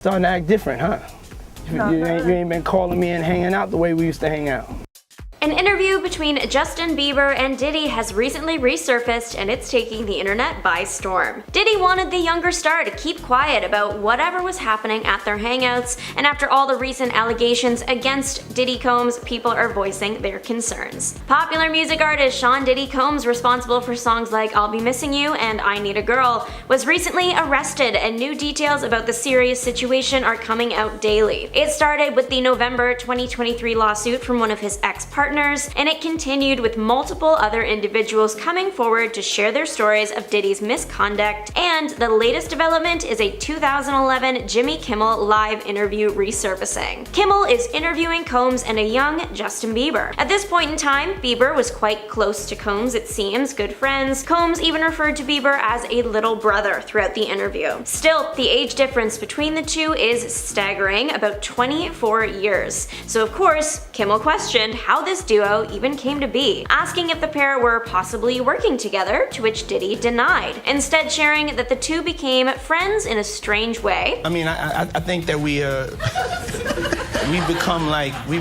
Starting to act different, huh? You ain't been calling me and hanging out the way we used to hang out. An interview between Justin Bieber and Diddy has recently resurfaced, and it's taking the internet by storm. Diddy wanted the younger star to keep quiet about whatever was happening at their hangouts, and after all the recent allegations against Diddy Combs, people are voicing their concerns. Popular music artist Sean Diddy Combs, responsible for songs like I'll Be Missing You and I Need a Girl, was recently arrested, and new details about the serious situation are coming out daily. It started with the November 2023 lawsuit from one of his ex-partners, and it continued with multiple other individuals coming forward to share their stories of Diddy's misconduct, and the latest development is a 2011 Jimmy Kimmel live interview resurfacing. Kimmel is interviewing Combs and a young Justin Bieber. At this point in time, Bieber was quite close to Combs, it seems, good friends. Combs even referred to Bieber as a little brother throughout the interview. Still, the age difference between the two is staggering, about 24 years. So of course, Kimmel questioned how this duo even came to be, asking if the pair were possibly working together, to which Diddy denied, instead sharing that the two became friends in a strange way. I mean, I think that we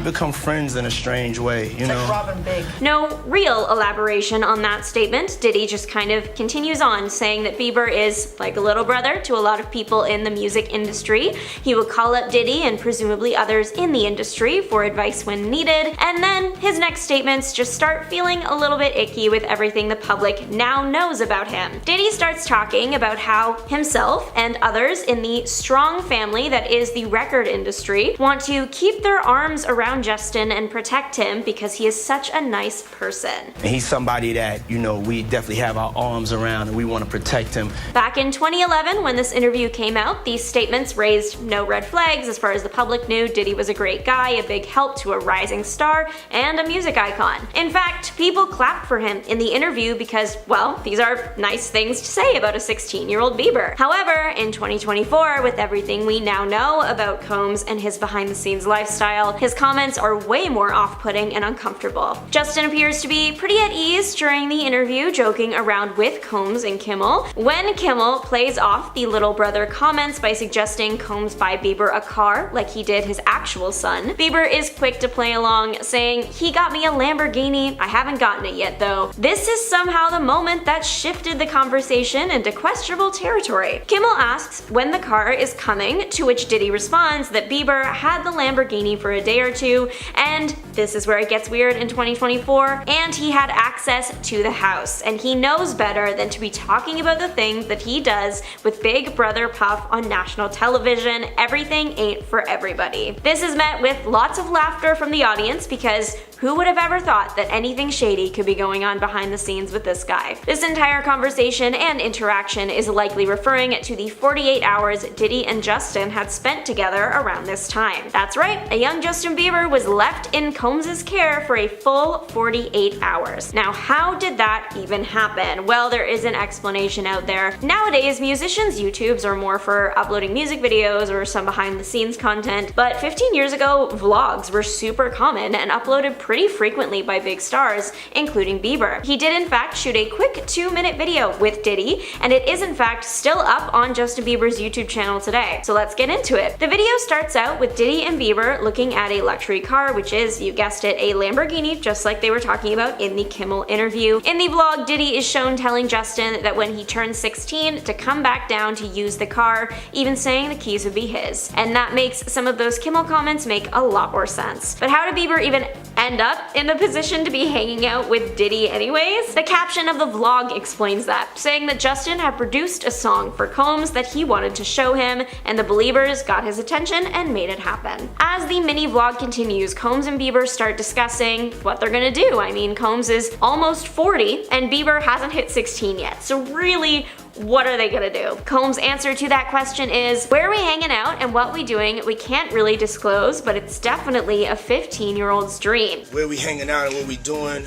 become friends in a strange way, you know? Like Robin Big. No real elaboration on that statement. Diddy just kind of continues on, saying that Bieber is like a little brother to a lot of people in the music industry. He would call up Diddy and presumably others in the industry for advice when needed, and then his next statements just start feeling a little bit icky with everything the public now knows about him. Diddy starts talking about how himself and others in the strong family that is the record industry want to keep their arms around Justin and protect him because he is such a nice person. And he's somebody that, you know, we definitely have our arms around and we want to protect him. Back in 2011, when this interview came out, these statements raised no red flags as far as the public knew. Diddy was a great guy, a big help to a rising star, and a music icon. In fact, people clapped for him in the interview because, well, these are nice things to say about a 16-year-old Bieber. However, in 2024, with everything we now know about Combs and his behind-the-scenes lifestyle, his comments are way more off-putting and uncomfortable. Justin appears to be pretty at ease during the interview, joking around with Combs and Kimmel. When Kimmel plays off the little brother comments by suggesting Combs buy Bieber a car like he did his actual son, Bieber is quick to play along, saying, "He got me a Lamborghini, I haven't gotten it yet though." This is somehow the moment that shifted the conversation into questionable territory. Kimmel asks when the car is coming, to which Diddy responds that Bieber had the Lamborghini for a day or two, and this is where it gets weird in 2024, and he had access to the house, and he knows better than to be talking about the things that he does with Big Brother Puff on national television. Everything ain't for everybody. This is met with lots of laughter from the audience because who would have ever thought that anything shady could be going on behind the scenes with this guy? This entire conversation and interaction is likely referring to the 48 hours Diddy and Justin had spent together around this time. That's right, a young Justin Bieber was left in Combs' care for a full 48 hours. Now, how did that even happen? Well, there is an explanation out there. Nowadays, musicians' YouTubes are more for uploading music videos or some behind-the-scenes content, but 15 years ago, vlogs were super common and uploaded pretty frequently by big stars, including Bieber. He did in fact shoot a quick 2-minute video with Diddy, and it is in fact still up on Justin Bieber's YouTube channel today. So let's get into it. The video starts out with Diddy and Bieber looking at a luxury car, which is, you guessed it, a Lamborghini, just like they were talking about in the Kimmel interview. In the vlog, Diddy is shown telling Justin that when he turns 16 to come back down to use the car, even saying the keys would be his. And that makes some of those Kimmel comments make a lot more sense. But how did Bieber even end up in the position to be hanging out with Diddy anyways? The caption of the vlog explains that, saying that Justin had produced a song for Combs that he wanted to show him, and the Believers got his attention and made it happen. As the mini vlog continues, Combs and Bieber start discussing what they're gonna do. I mean, Combs is almost 40 and Bieber hasn't hit 16 yet, so really, what are they gonna do? Combs' answer to that question is, where are we hanging out and what we doing we can't really disclose, but it's definitely a 15-year-old's dream. Where we hanging out and what we doing,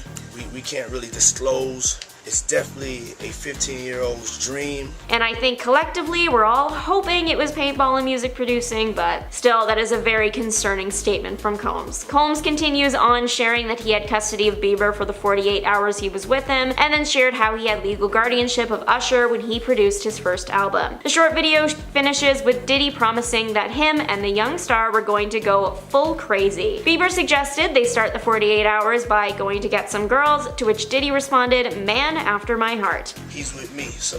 we can't really disclose. It's definitely a 15-year-old's dream. And I think collectively we're all hoping it was paintball and music producing, but still, that is a very concerning statement from Combs. Combs continues on sharing that he had custody of Bieber for the 48 hours he was with him, and then shared how he had legal guardianship of Usher when he produced his first album. The short video finishes with Diddy promising that him and the young star were going to go full crazy. Bieber suggested they start the 48 hours by going to get some girls, to which Diddy responded, "Man after my heart." He's with me, so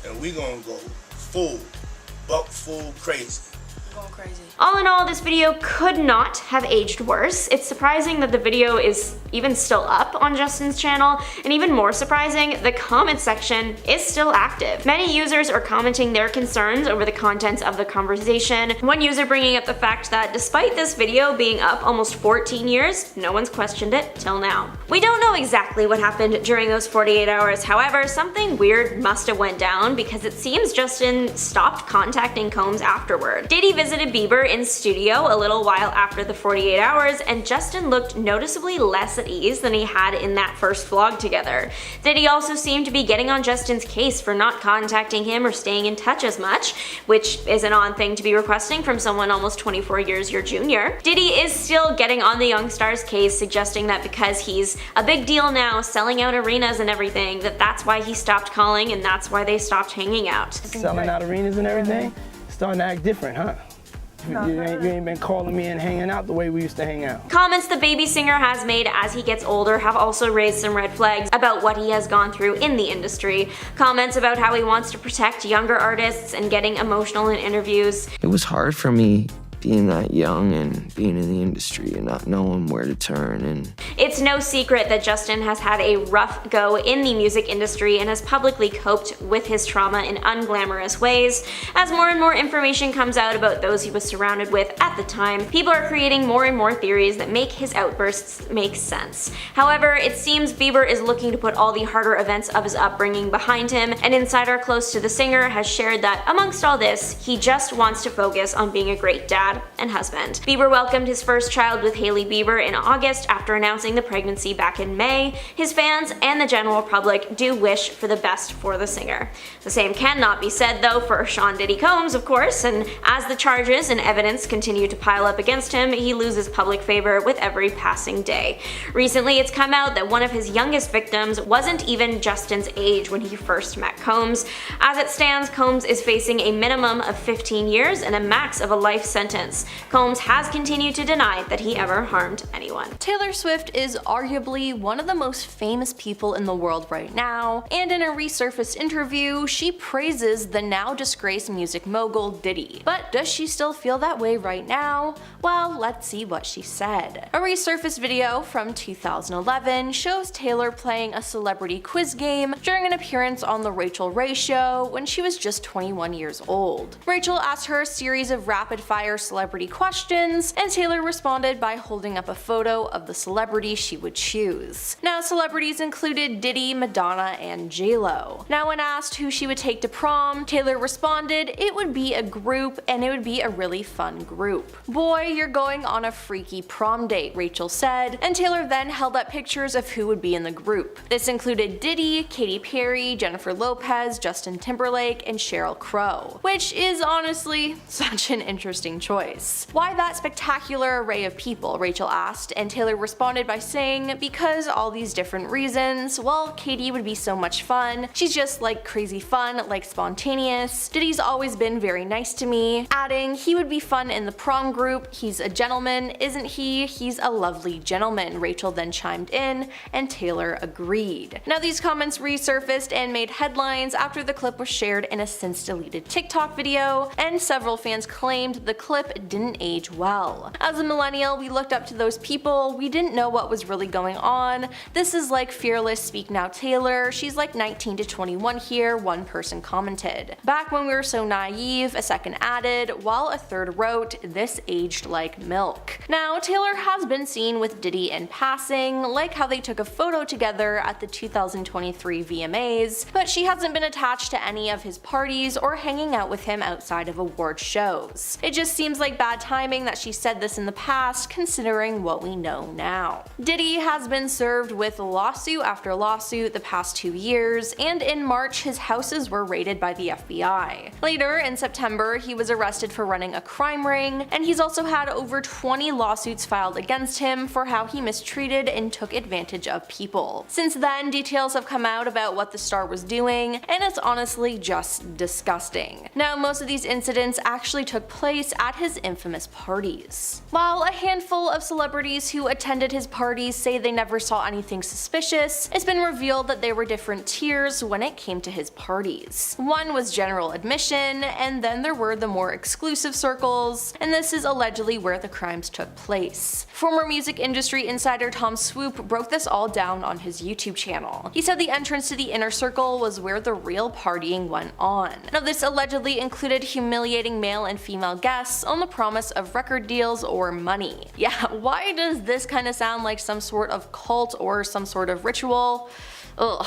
and we gonna go full crazy. Going crazy. All in all, this video could not have aged worse. It's surprising that the video is even still up on Justin's channel, and even more surprising, the comment section is still active. Many users are commenting their concerns over the contents of the conversation. One user bringing up the fact that despite this video being up almost 14 years, no one's questioned it till now. We don't know exactly what happened during those 48 hours, however, something weird must have went down because it seems Justin stopped contacting Combs afterward. Diddy visited Bieber in studio a little while after the 48 hours, and Justin looked noticeably less at ease than he had in that first vlog together. Diddy also seemed to be getting on Justin's case for not contacting him or staying in touch as much, which is an odd thing to be requesting from someone almost 24 years your junior. Diddy is still getting on the young star's case, suggesting that because he's a big deal now, selling out arenas and everything, that's why he stopped calling and that's why they stopped hanging out. Selling out arenas and everything, starting to act different, huh? You ain't been calling me and hanging out the way we used to hang out. Comments the baby singer has made as he gets older have also raised some red flags about what he has gone through in the industry. Comments about how he wants to protect younger artists and getting emotional in interviews. It was hard for me being that young and being in the industry and not knowing where to turn. And it's no secret that Justin has had a rough go in the music industry and has publicly coped with his trauma in unglamorous ways. As more and more information comes out about those he was surrounded with at the time, people are creating more and more theories that make his outbursts make sense. However, it seems Bieber is looking to put all the harder events of his upbringing behind him. An insider close to the singer has shared that amongst all this, he just wants to focus on being a great dad and husband. Bieber welcomed his first child with Hailey Bieber in August after announcing the pregnancy back in May. His fans and the general public do wish for the best for the singer. The same cannot be said though for Sean Diddy Combs, of course, and as the charges and evidence continue to pile up against him, he loses public favor with every passing day. Recently, it's come out that one of his youngest victims wasn't even Justin's age when he first met Combs. As it stands, Combs is facing a minimum of 15 years and a max of a life sentence. Combs has continued to deny that he ever harmed anyone. Taylor Swift is arguably one of the most famous people in the world right now, and in a Resurfaced interview, she praises the now disgraced music mogul Diddy. But does she still feel that way right now? Well, let's see what she said. A Resurfaced video from 2011 shows Taylor playing a celebrity quiz game during an appearance on The Rachel Ray Show when she was just 21 years old. Rachel asked her a series of rapid-fire celebrity questions, and Taylor responded by holding up a photo of the celebrity she would choose. Now, celebrities included Diddy, Madonna, and J-Lo. Now, when asked who she would take to prom, Taylor responded it would be a group, and it would be a really fun group. Boy, you're going on a freaky prom date, Rachel said, and Taylor then held up pictures of who would be in the group. This included Diddy, Katy Perry, Jennifer Lopez, Justin Timberlake, and Sheryl Crow, which is honestly such an interesting choice. Why that spectacular array of people, Rachel asked, and Taylor responded by saying, because all these different reasons. Well, Katy would be so much fun. She's just like crazy fun, like spontaneous. Diddy's always been very nice to me, adding, he would be fun in the prom group. He's a gentleman, isn't he? He's a lovely gentleman, Rachel then chimed in, and Taylor agreed. Now, these comments resurfaced and made headlines after the clip was shared in a since deleted TikTok video, and several fans claimed the clip didn't age well. As a millennial, we looked up to those people. We didn't know what was really going on. This is like fearless speak now Taylor. She's like 19 to 21 here, one person commented. Back when we were so naive, a second added, while a third wrote, this aged like milk. Now, Taylor has been seen with Diddy in passing, like how they took a photo together at the 2023 VMAs, but she hasn't been attached to any of his parties or hanging out with him outside of award shows. It just seems seems like bad timing that she said this in the past, considering what we know now. Diddy has been served with lawsuit after lawsuit the past 2 years, and in March his houses were raided by the FBI. Later in September, he was arrested for running a crime ring, and he's also had over 20 lawsuits filed against him for how he mistreated and took advantage of people. Since then, details have come out about what the star was doing, and it's honestly just disgusting. Now, most of these incidents actually took place at his infamous parties. While a handful of celebrities who attended his parties say they never saw anything suspicious, it's been revealed that there were different tiers when it came to his parties. One was general admission, and then there were the more exclusive circles, and this is allegedly where the crimes took place. Former music industry insider Tom Swoop broke this all down on his YouTube channel. He said the entrance to the inner circle was where the real partying went on. Now, this allegedly included humiliating male and female guests on the promise of record deals or money. Yeah, why does this kind of sound like some sort of cult or some sort of ritual? Ugh.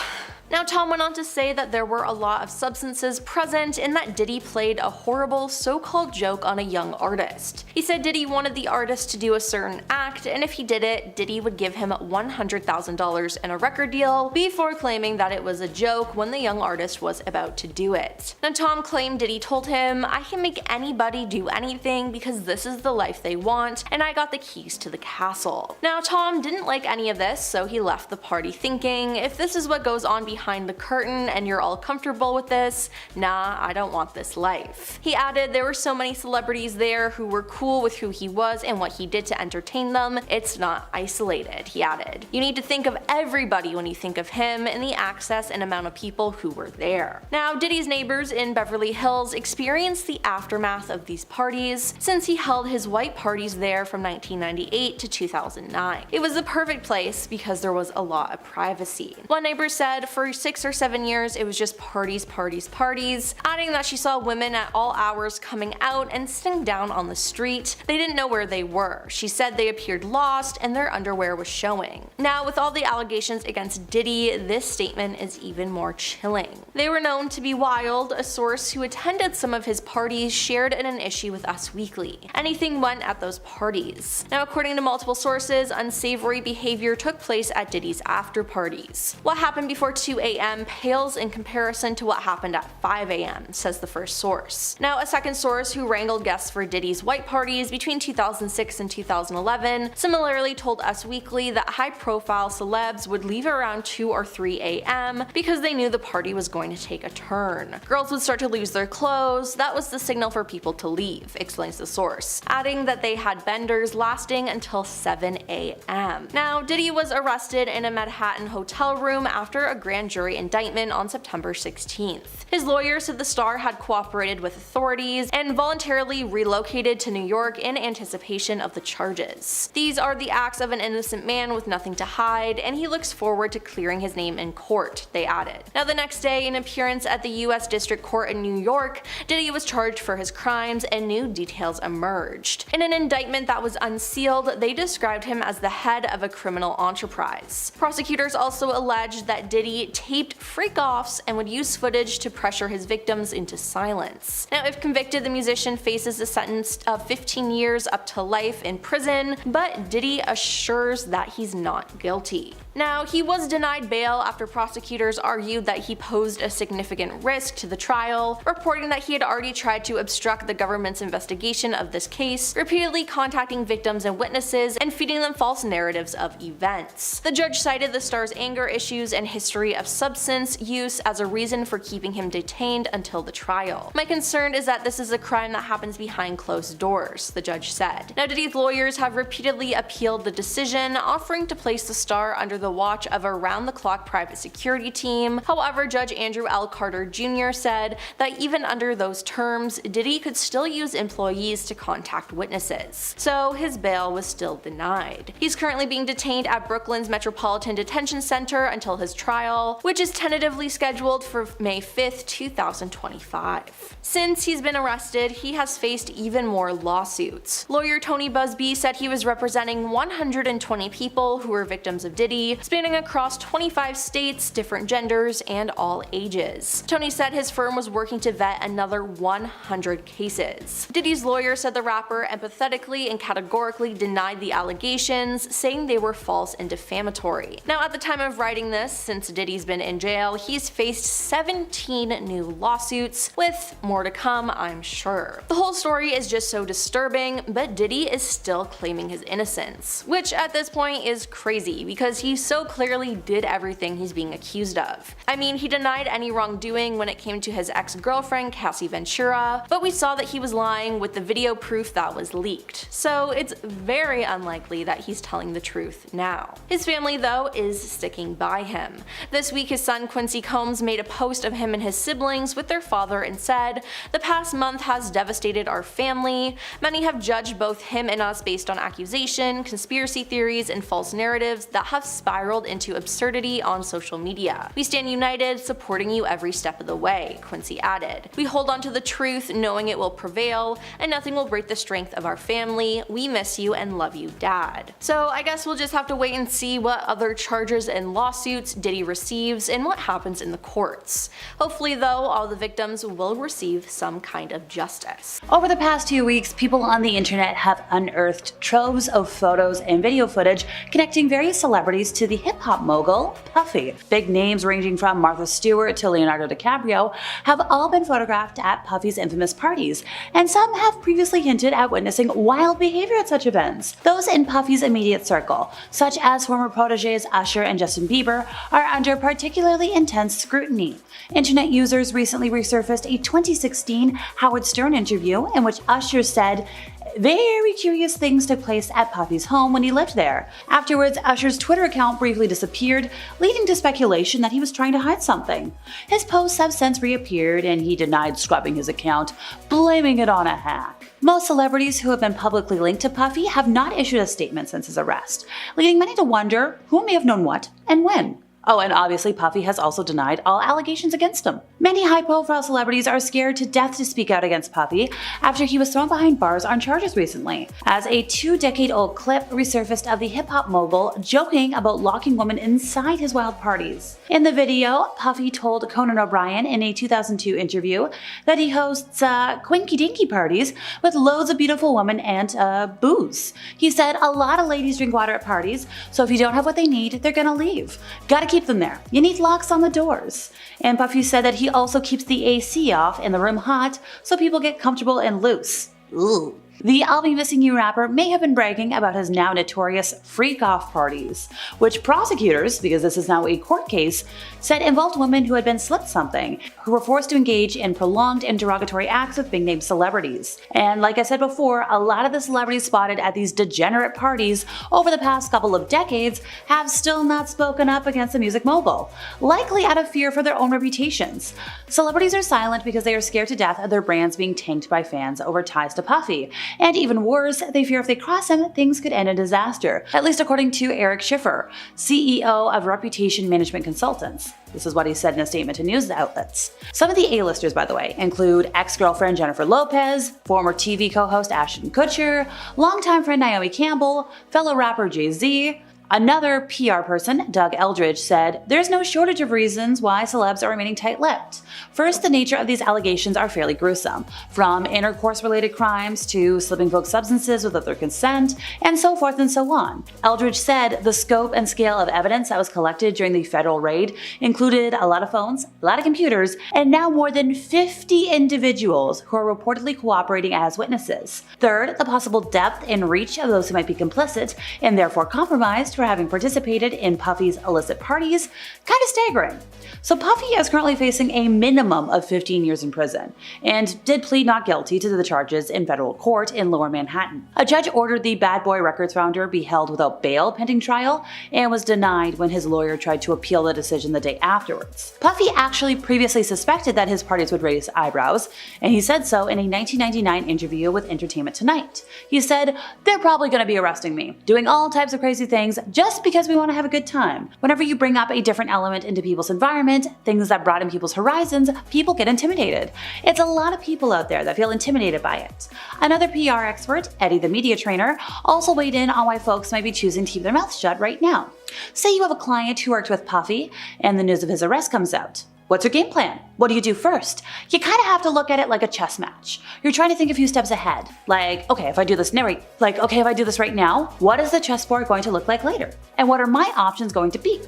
Now, Tom went on to say that there were a lot of substances present and that Diddy played a horrible so-called joke on a young artist. He said Diddy wanted the artist to do a certain act, and if he did it, Diddy would give him $100,000 and a record deal before claiming that it was a joke when the young artist was about to do it. Now, Tom claimed Diddy told him, "I can make anybody do anything because this is the life they want, and I got the keys to the castle." Now, Tom didn't like any of this, so he left the party thinking, if this is what goes on behind the curtain and you're all comfortable with this, nah, I don't want this life. He added there were so many celebrities there who were cool with who he was and what he did to entertain them. It's not isolated, he added. You need to think of everybody when you think of him and the access and amount of people who were there. Now, Diddy's neighbors in Beverly Hills experienced the aftermath of these parties since he held his white parties there from 1998 to 2009. It was the perfect place because there was a lot of privacy. One neighbor said for 6 or 7 years it was just parties, parties, parties, adding that she saw women at all hours coming out and sitting down on the street. They didn't know where they were. She said they appeared lost and their underwear was showing. Now, with all the allegations against Diddy, this statement is even more chilling. They were known to be wild. A source who attended some of his parties shared in an issue with Us Weekly. Anything went at those parties. Now, according to multiple sources, unsavory behavior took place at Diddy's after parties. What happened before 2 a.m. pales in comparison to what happened at 5 a.m., says the first source. Now, a second source who wrangled guests for Diddy's white parties between 2006 and 2011 similarly told Us Weekly that high-profile celebs would leave around 2 or 3 a.m. because they knew the party was going to take a turn. Girls would start to lose their clothes. That was the signal for people to leave, explains the source, adding that they had benders lasting until 7 a.m. Now, Diddy was arrested in a Manhattan hotel room after a grand jury indictment on September 16th. His lawyer said the star had cooperated with authorities and voluntarily relocated to New York in anticipation of the charges. These are the acts of an innocent man with nothing to hide, and he looks forward to clearing his name in court, they added. Now, the next day, in an appearance at the U.S. District Court in New York, Diddy was charged for his crimes and new details emerged. In an indictment that was unsealed, they described him as the head of a criminal enterprise. Prosecutors also alleged that Diddy taped freak-offs and would use footage to pressure his victims into silence. Now, if convicted, the musician faces a sentence of 15 years up to life in prison, but Diddy assures that he's not guilty. Now, he was denied bail after prosecutors argued that he posed a significant risk to the trial, reporting that he had already tried to obstruct the government's investigation of this case, repeatedly contacting victims and witnesses and feeding them false narratives of events. The judge cited the star's anger issues and history of substance use as a reason for keeping him detained until the trial. "My concern is that this is a crime that happens behind closed doors," the judge said. Now, Diddy's lawyers have repeatedly appealed the decision, offering to place the star under the watch of a round-the-clock private security team. However, Judge Andrew L. Carter Jr. said that even under those terms, Diddy could still use employees to contact witnesses. So his bail was still denied. He's currently being detained at Brooklyn's Metropolitan Detention Center until his trial, which is tentatively scheduled for May 5th, 2025. Since he's been arrested, he has faced even more lawsuits. Lawyer Tony Busby said he was representing 120 people who were victims of Diddy, Diddy, spanning across 25 states, different genders, and all ages. Tony said his firm was working to vet another 100 cases. Diddy's lawyer said the rapper empathetically and categorically denied the allegations, saying they were false and defamatory. Now, at the time of writing this, since Diddy's been in jail, he's faced 17 new lawsuits, with more to come, I'm sure. The whole story is just so disturbing, but Diddy is still claiming his innocence, which at this point is crazy because he so clearly did everything he's being accused of. I mean, he denied any wrongdoing when it came to his ex-girlfriend Cassie Ventura, but we saw that he was lying with the video proof that was leaked, so it's very unlikely that he's telling the truth now. His family, though, is sticking by him. This week, his son Quincy Combs made a post of him and his siblings with their father and said, "The past month has devastated our family. Many have judged both him and us based on accusation, conspiracy theories, and false narratives that have spiraled into absurdity on social media. We stand united, supporting you every step of the way," Quincy added. "We hold on to the truth, knowing it will prevail, and nothing will break the strength of our family. We miss you and love you, Dad." So I guess we'll just have to wait and see what other charges and lawsuits Diddy receives and what happens in the courts. Hopefully, though, all the victims will receive some kind of justice. Over the past 2 weeks, people on the internet have unearthed troves of photos and video footage connecting various celebrities to the hip-hop mogul Puffy. Big names ranging from Martha Stewart to Leonardo DiCaprio have all been photographed at Puffy's infamous parties, and some have previously hinted at witnessing wild behavior at such events. Those in Puffy's immediate circle, such as former proteges Usher and Justin Bieber, are under particularly intense scrutiny. Internet users recently resurfaced a 2016 Howard Stern interview in which Usher said very curious things took place at Puffy's home when he lived there. Afterwards, Usher's Twitter account briefly disappeared, leading to speculation that he was trying to hide something. His posts have since reappeared, and he denied scrubbing his account, blaming it on a hack. Most celebrities who have been publicly linked to Puffy have not issued a statement since his arrest, leading many to wonder who may have known what and when. Oh, and obviously Puffy has also denied all allegations against him. Many high-profile celebrities are scared to death to speak out against Puffy after he was thrown behind bars on charges recently, as a 2-decade-old clip resurfaced of the hip-hop mogul joking about locking women inside his wild parties. In the video, Puffy told Conan O'Brien in a 2002 interview that he hosts quinky-dinky parties with loads of beautiful women and booze. He said a lot of ladies drink water at parties, so if you don't have what they need, they're gonna leave. Gotta keep them there. You need locks on the doors. And Puffy said that he also keeps the AC off and the room hot so people get comfortable and loose. Ooh. The I'll Be Missing You rapper may have been bragging about his now notorious freak-off parties, which prosecutors, because this is now a court case, said involved women who had been slipped something, who were forced to engage in prolonged and derogatory acts with big-name celebrities. And like I said before, a lot of the celebrities spotted at these degenerate parties over the past couple of decades have still not spoken up against the music mogul, likely out of fear for their own reputations. Celebrities are silent because they are scared to death of their brands being tanked by fans over ties to Puffy. And even worse, they fear if they cross him, things could end in disaster, at least according to Eric Schiffer, CEO of Reputation Management Consultants. This is what he said in a statement to news outlets. Some of the A-listers, by the way, include ex-girlfriend Jennifer Lopez, former TV co-host Ashton Kutcher, longtime friend Naomi Campbell, fellow rapper Jay-Z. Another PR person, Doug Eldridge, said, "There's no shortage of reasons why celebs are remaining tight-lipped. First, the nature of these allegations are fairly gruesome, from intercourse-related crimes to slipping folks substances without their consent, and so forth and so on." Eldridge said the scope and scale of evidence that was collected during the federal raid included a lot of phones, a lot of computers, and now more than 50 individuals who are reportedly cooperating as witnesses. Third, the possible depth and reach of those who might be complicit and therefore compromised for having participated in Puffy's illicit parties, kind of staggering. So Puffy is currently facing a minimum of 15 years in prison, and did plead not guilty to the charges in federal court in Lower Manhattan. A judge ordered the Bad Boy Records founder be held without bail pending trial, and was denied when his lawyer tried to appeal the decision the day afterwards. Puffy actually previously suspected that his parties would raise eyebrows, and he said so in a 1999 interview with Entertainment Tonight. He said, "They're probably going to be arresting me, doing all types of crazy things, just because we want to have a good time. Whenever you bring up a different element into people's environment, things that broaden people's horizons, people get intimidated. It's a lot of people out there that feel intimidated by it. Another PR expert, Eddie the media trainer, also weighed in on why folks might be choosing to keep their mouths shut right now. Say you have a client who worked with Puffy and the news of his arrest comes out. What's your game plan? What do you do first? You kind of have to look at it like a chess match. You're trying to think a few steps ahead. Like, okay, if I do this right now, what is the chessboard going to look like later? And what are my options going to be?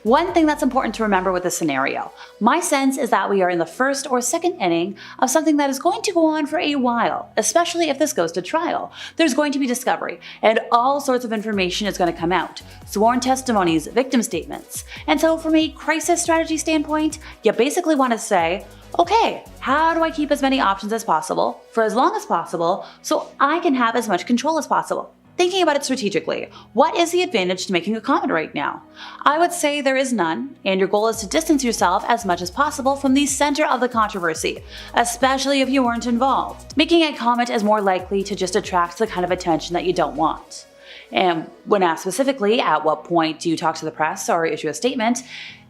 One thing that's important to remember with this scenario, my sense is that we are in the first or second inning of something that is going to go on for a while, especially if this goes to trial. There's going to be discovery, and all sorts of information is going to come out. Sworn testimonies, victim statements. And so from a crisis strategy standpoint, you basically want to say, okay, how do I keep as many options as possible for as long as possible so I can have as much control as possible? Thinking about it strategically, what is the advantage to making a comment right now? I would say there is none, and your goal is to distance yourself as much as possible from the center of the controversy, especially if you weren't involved. Making a comment is more likely to just attract the kind of attention that you don't want. And when asked specifically, at what point do you talk to the press or issue a statement,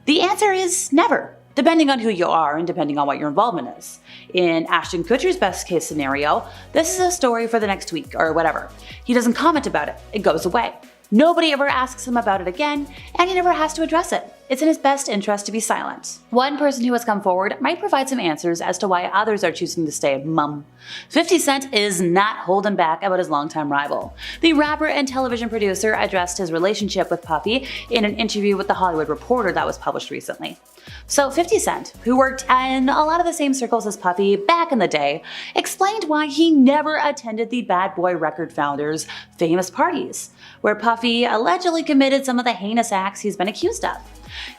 the answer is never, depending on who you are and depending on what your involvement is. In Ashton Kutcher's best case scenario, this is a story for the next week or whatever. He doesn't comment about it, it goes away. Nobody ever asks him about it again, and he never has to address it. It's in his best interest to be silent. One person who has come forward might provide some answers as to why others are choosing to stay mum. 50 Cent is not holding back about his longtime rival. The rapper and television producer addressed his relationship with Puffy in an interview with The Hollywood Reporter that was published recently. So 50 Cent, who worked in a lot of the same circles as Puffy back in the day, explained why he never attended the Bad Boy record founder's famous parties, where Puffy allegedly committed some of the heinous acts he's been accused of.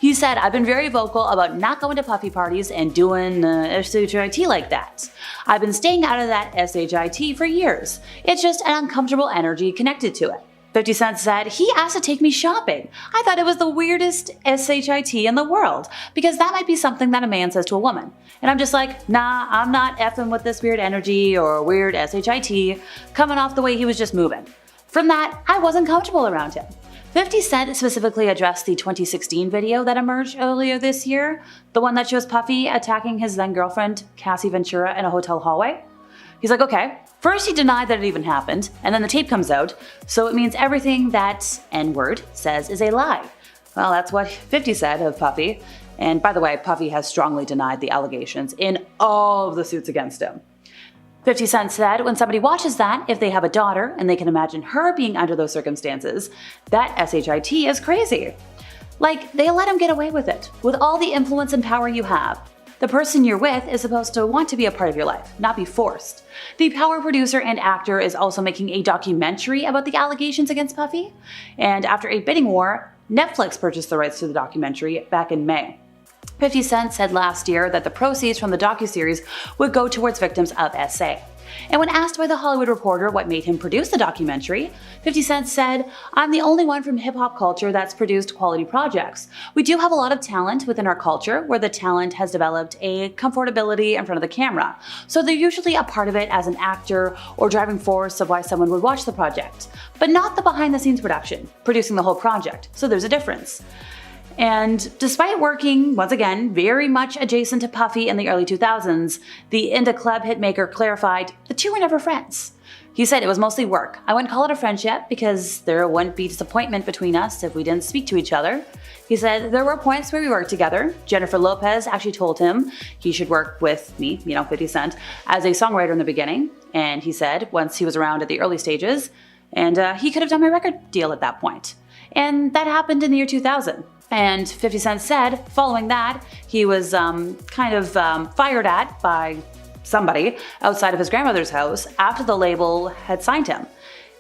He said, I've been very vocal about not going to Puffy parties and doing SHIT like that. I've been staying out of that SHIT for years. It's just an uncomfortable energy connected to it. 50 Cent said, he asked to take me shopping. I thought it was the weirdest SHIT in the world, because that might be something that a man says to a woman. And I'm just like, nah, I'm not effing with this weird energy or weird SHIT, coming off the way he was just moving. From that, I wasn't comfortable around him. 50 Cent specifically addressed the 2016 video that emerged earlier this year, the one that shows Puffy attacking his then-girlfriend, Cassie Ventura, in a hotel hallway. He's like, okay, first he denied that it even happened, and then the tape comes out, so it means everything that N-word says is a lie. Well, that's what 50 said of Puffy, and by the way, Puffy has strongly denied the allegations in all of the suits against him. 50 Cent said when somebody watches that, if they have a daughter and they can imagine her being under those circumstances, that SHIT is crazy. Like, they let him get away with it, with all the influence and power you have. The person you're with is supposed to want to be a part of your life, not be forced. The Power producer and actor is also making a documentary about the allegations against Puffy, and after a bidding war, Netflix purchased the rights to the documentary back in May. 50 Cent said last year that the proceeds from the docuseries would go towards victims of SA. And when asked by The Hollywood Reporter what made him produce the documentary, 50 Cent said, I'm the only one from hip-hop culture that's produced quality projects. We do have a lot of talent within our culture where the talent has developed a comfortability in front of the camera. So they're usually a part of it as an actor or driving force of why someone would watch the project, but not the behind-the-scenes production, producing the whole project. So there's a difference. And despite working, once again, very much adjacent to Puffy in the early 2000s, the Indie Club hitmaker clarified the two were never friends. He said it was mostly work. I wouldn't call it a friendship because there wouldn't be disappointment between us if we didn't speak to each other. He said there were points where we worked together. Jennifer Lopez actually told him he should work with me, 50 Cent, as a songwriter in the beginning. And he said once he was around at the early stages, and he could have done my record deal at that point. And that happened in the year 2000. And 50 Cent said, following that, he was fired at by somebody outside of his grandmother's house after the label had signed him.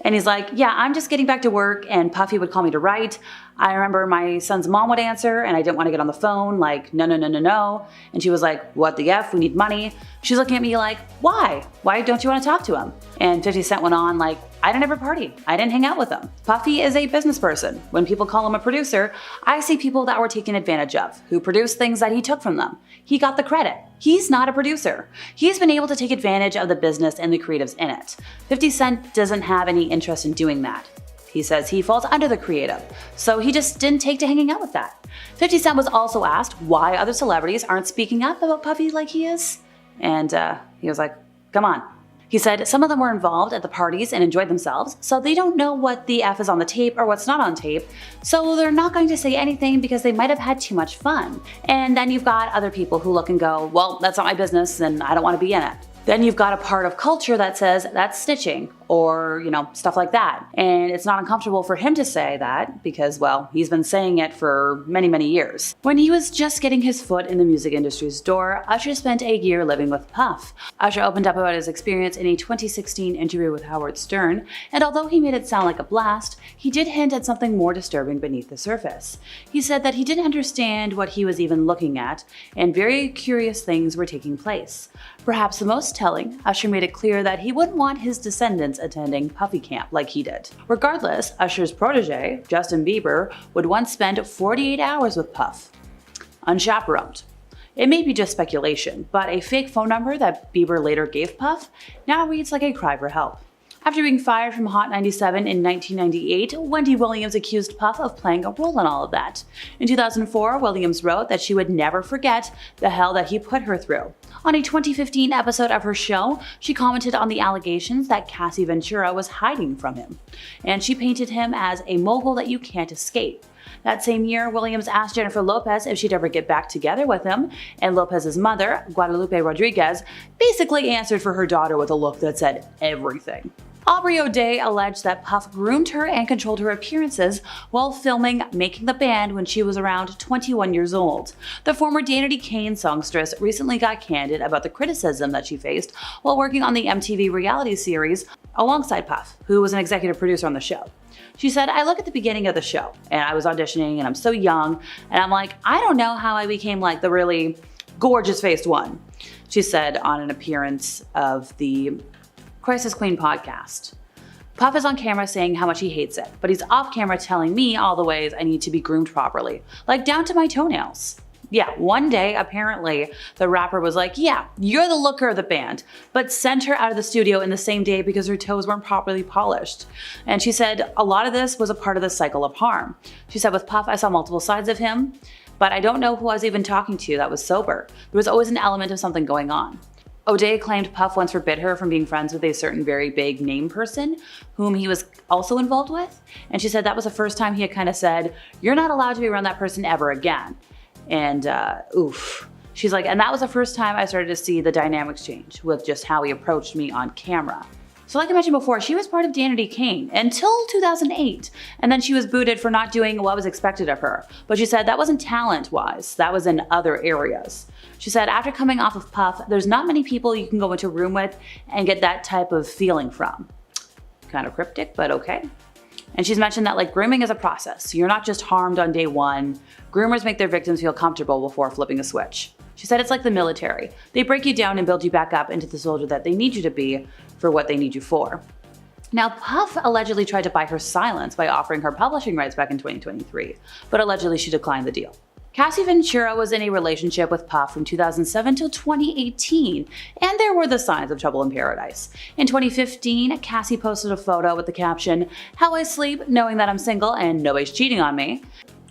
And he's like, yeah, I'm just getting back to work, and Puffy would call me to write. I remember my son's mom would answer, and I didn't want to get on the phone, like, no. And she was like, what the F, we need money. She's looking at me like, why? Why don't you want to talk to him? And 50 Cent went on like, I didn't ever party. I didn't hang out with him. Puffy is a business person. When people call him a producer, I see people that were taken advantage of, who produced things that he took from them. He got the credit. He's not a producer. He's been able to take advantage of the business and the creatives in it. 50 Cent doesn't have any interest in doing that. He says he falls under the creative, so he just didn't take to hanging out with that. 50 Cent was also asked why other celebrities aren't speaking up about Puffy like he is, and he was like, come on. He said some of them were involved at the parties and enjoyed themselves, so they don't know what the F is on the tape or what's not on tape, so they're not going to say anything because they might have had too much fun. And then you've got other people who look and go, well, that's not my business and I don't want to be in it. Then you've got a part of culture that says that's snitching, or, stuff like that. And it's not uncomfortable for him to say that because, well, he's been saying it for many, many years. When he was just getting his foot in the music industry's door, Usher spent a year living with Puff. Usher opened up about his experience in a 2016 interview with Howard Stern, and although he made it sound like a blast, he did hint at something more disturbing beneath the surface. He said that he didn't understand what he was even looking at, and very curious things were taking place. Perhaps the most telling, Usher made it clear that he wouldn't want his descendants attending Puffy camp like he did. Regardless, Usher's protege, Justin Bieber, would once spend 48 hours with Puff, unchaperoned. It may be just speculation, but a fake phone number that Bieber later gave Puff now reads like a cry for help. After being fired from Hot 97 in 1998, Wendy Williams accused Puff of playing a role in all of that. In 2004, Williams wrote that she would never forget the hell that he put her through. On a 2015 episode of her show, she commented on the allegations that Cassie Ventura was hiding from him, and she painted him as a mogul that you can't escape. That same year, Williams asked Jennifer Lopez if she'd ever get back together with him, and Lopez's mother, Guadalupe Rodriguez, basically answered for her daughter with a look that said everything. Aubrey O'Day alleged that Puff groomed her and controlled her appearances while filming Making the Band when she was around 21 years old. The former Danity Kane songstress recently got candid about the criticism that she faced while working on the MTV reality series alongside Puff, who was an executive producer on the show. She said, I look at the beginning of the show, and I was auditioning, and I'm so young, and I'm like, I don't know how I became like the really gorgeous-faced one, she said on an appearance of the Crisis Queen podcast. Puff is on camera saying how much he hates it, but he's off camera telling me all the ways I need to be groomed properly, like down to my toenails. Yeah, one day, apparently, the rapper was like, yeah, you're the looker of the band, but sent her out of the studio in the same day because her toes weren't properly polished. And she said a lot of this was a part of the cycle of harm. She said, with Puff, I saw multiple sides of him, but I don't know who I was even talking to that was sober. There was always an element of something going on. O'Day claimed Puff once forbid her from being friends with a certain very big name person whom he was also involved with. And she said that was the first time he had kind of said, you're not allowed to be around that person ever again. And oof. She's like, and that was the first time I started to see the dynamics change with just how he approached me on camera. So like I mentioned before, she was part of Danity Kane until 2008, and then she was booted for not doing what was expected of her. But she said that wasn't talent-wise, that was in other areas. She said after coming off of Puff, there's not many people you can go into a room with and get that type of feeling from. Kind of cryptic, but okay. And she's mentioned that grooming is a process. You're not just harmed on day one. Groomers make their victims feel comfortable before flipping a switch. She said it's like the military. They break you down and build you back up into the soldier that they need you to be for what they need you for. Now, Puff allegedly tried to buy her silence by offering her publishing rights back in 2023, but allegedly she declined the deal. Cassie Ventura was in a relationship with Puff from 2007 till 2018, and there were the signs of trouble in paradise. In 2015, Cassie posted a photo with the caption, "How I sleep knowing that I'm single and nobody's cheating on me."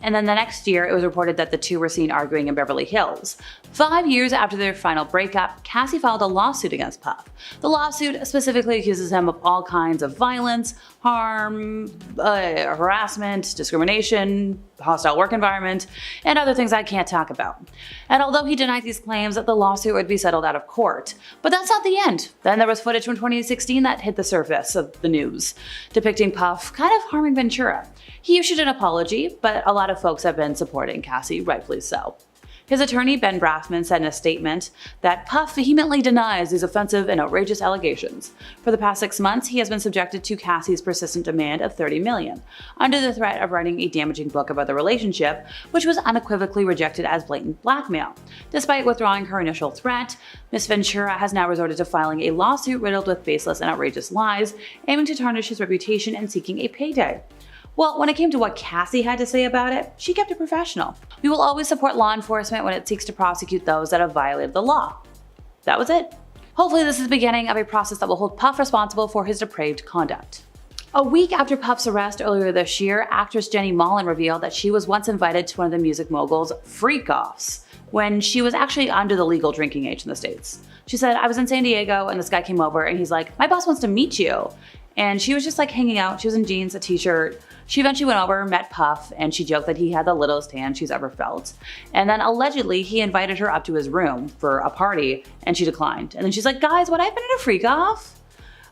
And then the next year, it was reported that the two were seen arguing in Beverly Hills. 5 years after their final breakup, Cassie filed a lawsuit against Puff. The lawsuit specifically accuses him of all kinds of violence, harm, harassment, discrimination, hostile work environment, and other things I can't talk about. And although he denied these claims, the lawsuit would be settled out of court. But that's not the end. Then there was footage from 2016 that hit the surface of the news, depicting Puff kind of harming Ventura. He issued an apology, but a lot of folks have been supporting Cassie, rightfully so. His attorney, Ben Brafman, said in a statement that Puff vehemently denies these offensive and outrageous allegations. For the past 6 months, he has been subjected to Cassie's persistent demand of $30 million, under the threat of writing a damaging book about the relationship, which was unequivocally rejected as blatant blackmail. Despite withdrawing her initial threat, Ms. Ventura has now resorted to filing a lawsuit riddled with baseless and outrageous lies, aiming to tarnish his reputation and seeking a payday. Well, when it came to what Cassie had to say about it, she kept it professional. We will always support law enforcement when it seeks to prosecute those that have violated the law. That was it. Hopefully this is the beginning of a process that will hold Puff responsible for his depraved conduct. A week after Puff's arrest earlier this year, actress Jenny Mullen revealed that she was once invited to one of the music mogul's freak-offs when she was actually under the legal drinking age in the States. She said, "I was in San Diego and this guy came over and he's like, 'My boss wants to meet you.' And she was just like hanging out. She was in jeans, a t-shirt. She eventually went over, met Puff, and she joked that he had the littlest hand she's ever felt. And then allegedly he invited her up to his room for a party and she declined. And then she's like, 'Guys, would I have been in a freak-off?